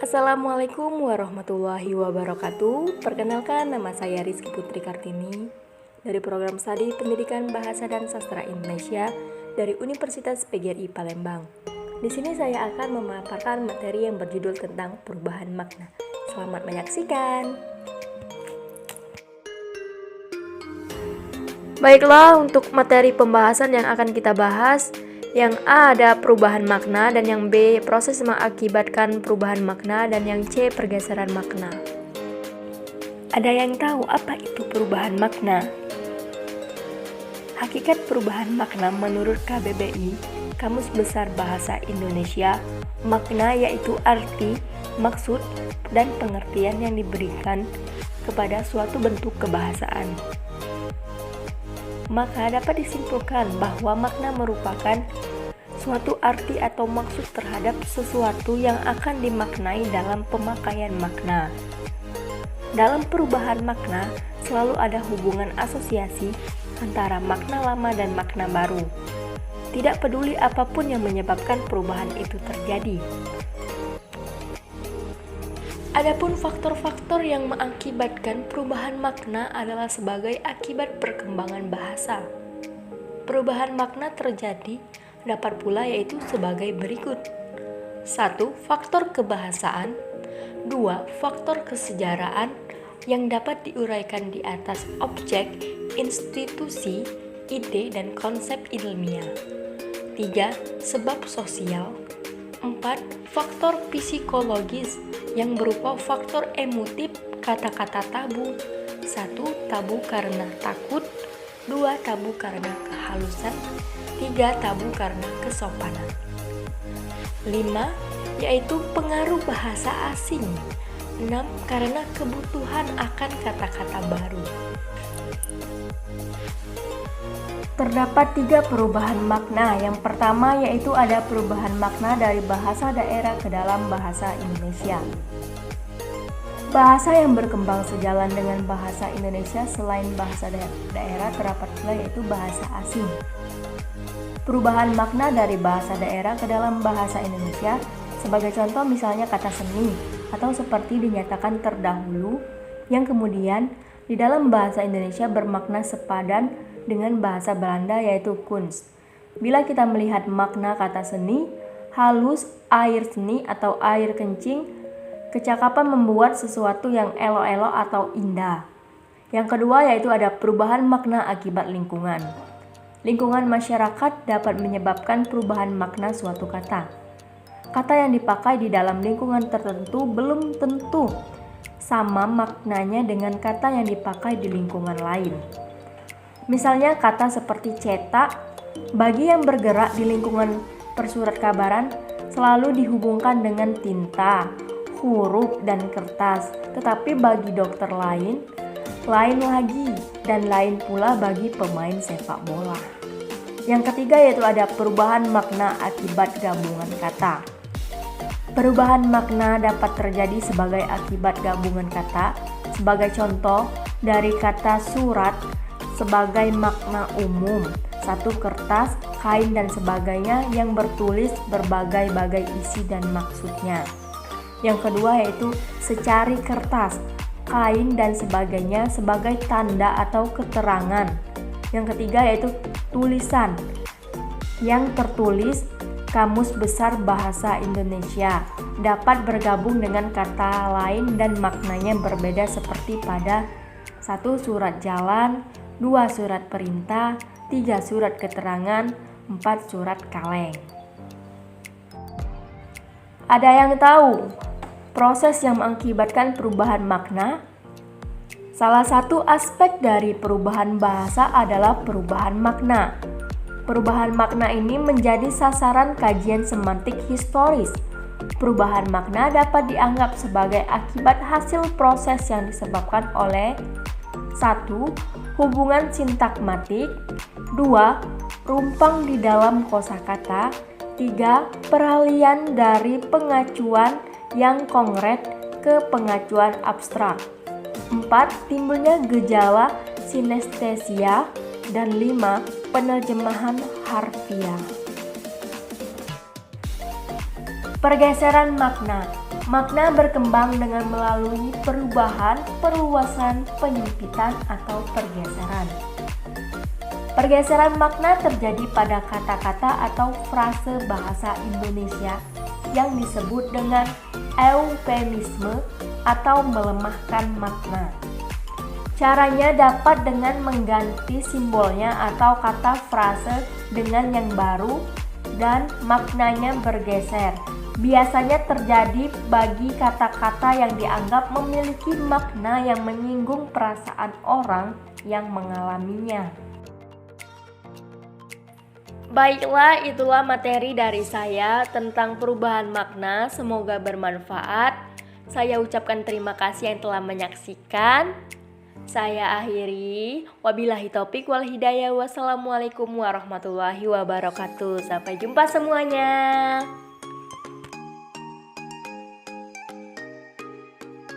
Assalamualaikum warahmatullahi wabarakatuh. Perkenalkan, nama saya Rizky Putri Kartini dari Program Studi Pendidikan Bahasa dan Sastra Indonesia dari Universitas PGRI Palembang. Di sini saya akan memaparkan materi yang berjudul tentang perubahan makna. Selamat menyaksikan. Baiklah, untuk materi pembahasan yang akan kita bahas, yang A ada perubahan makna, dan yang B proses mengakibatkan perubahan makna, dan yang C pergeseran makna. Ada yang tahu apa itu perubahan makna? Hakikat perubahan makna menurut KBBI, Kamus Besar Bahasa Indonesia, makna yaitu arti, maksud, dan pengertian yang diberikan kepada suatu bentuk kebahasaan. Maka dapat disimpulkan bahwa makna merupakan suatu arti atau maksud terhadap sesuatu yang akan dimaknai dalam pemakaian makna. Dalam perubahan makna selalu ada hubungan asosiasi antara makna lama dan makna baru. Tidak peduli apapun yang menyebabkan perubahan itu terjadi. Adapun faktor-faktor yang mengakibatkan perubahan makna adalah sebagai akibat perkembangan bahasa. Perubahan makna terjadi dapat pula yaitu sebagai berikut. 1. Faktor kebahasaan. 2. Faktor kesejaraan yang dapat diuraikan di atas objek, institusi, ide, dan konsep ilmiah. 3. Sebab sosial. 4. Faktor psikologis yang berupa faktor emotif kata-kata tabu. 1. Tabu karena takut. 2. Tabu karena kehalusan. 3. Tabu karena kesopanan. 5. Yaitu pengaruh bahasa asing. 6. Karena kebutuhan akan kata-kata baru. Terdapat 3 perubahan makna. Yang pertama yaitu ada perubahan makna dari bahasa daerah ke dalam bahasa Indonesia. Bahasa yang berkembang sejalan dengan bahasa Indonesia selain bahasa daerah terdapat pula yaitu bahasa asing. Perubahan makna dari bahasa daerah ke dalam bahasa Indonesia, sebagai contoh misalnya kata seni atau seperti dinyatakan terdahulu, yang kemudian di dalam bahasa Indonesia bermakna sepadan dengan bahasa Belanda yaitu kunst. Bila kita melihat makna kata seni, halus, air seni atau air kencing, kecakapan membuat sesuatu yang elok-elok atau indah. Yang kedua yaitu ada perubahan makna akibat lingkungan. Lingkungan masyarakat dapat menyebabkan perubahan makna suatu kata. Kata yang dipakai di dalam lingkungan tertentu belum tentu sama maknanya dengan kata yang dipakai di lingkungan lain. Misalnya kata seperti cetak, bagi yang bergerak di lingkungan persurat kabaran selalu dihubungkan dengan tinta, huruf, dan kertas. Tetapi bagi dokter lain lagi, dan lain pula bagi pemain sepak bola. Yang ketiga yaitu ada perubahan makna akibat gabungan kata. Perubahan makna dapat terjadi sebagai akibat gabungan kata. Sebagai contoh, dari kata surat sebagai makna umum, satu kertas, kain, dan sebagainya yang bertulis berbagai-bagai isi dan maksudnya. Yang kedua yaitu secari kertas, kain, dan sebagainya sebagai tanda atau keterangan. Yang ketiga yaitu tulisan yang tertulis Kamus Besar Bahasa Indonesia dapat bergabung dengan kata lain dan maknanya berbeda seperti pada 1. Surat jalan, 2. Surat perintah, 3. Surat keterangan, 4. Surat kaleng. Ada yang tahu proses yang mengakibatkan perubahan makna? Salah satu aspek dari perubahan bahasa adalah perubahan makna. Perubahan makna ini menjadi sasaran kajian semantik historis. Perubahan makna dapat dianggap sebagai akibat hasil proses yang disebabkan oleh 1. Hubungan sintakmatik. 2. Rumpang di dalam kosakata. 3. Peralihan dari pengacuan yang konkret ke pengacuan abstrak. 4. Timbulnya gejala sinestesia. Dan 5. Penerjemahan harfiah. Pergeseran makna. Makna berkembang dengan melalui perubahan, perluasan, penyempitan, atau pergeseran. Pergeseran makna terjadi pada kata-kata atau frase bahasa Indonesia yang disebut dengan eufemisme atau melemahkan makna. Caranya dapat dengan mengganti simbolnya atau kata frase dengan yang baru dan maknanya bergeser. Biasanya terjadi bagi kata-kata yang dianggap memiliki makna yang menyinggung perasaan orang yang mengalaminya. Baiklah, itulah materi dari saya tentang perubahan makna. Semoga bermanfaat. Saya ucapkan terima kasih yang telah menyaksikan. Saya akhiri. Wabillahi taufik wal hidayah. Wassalamualaikum warahmatullahi wabarakatuh. Sampai jumpa semuanya.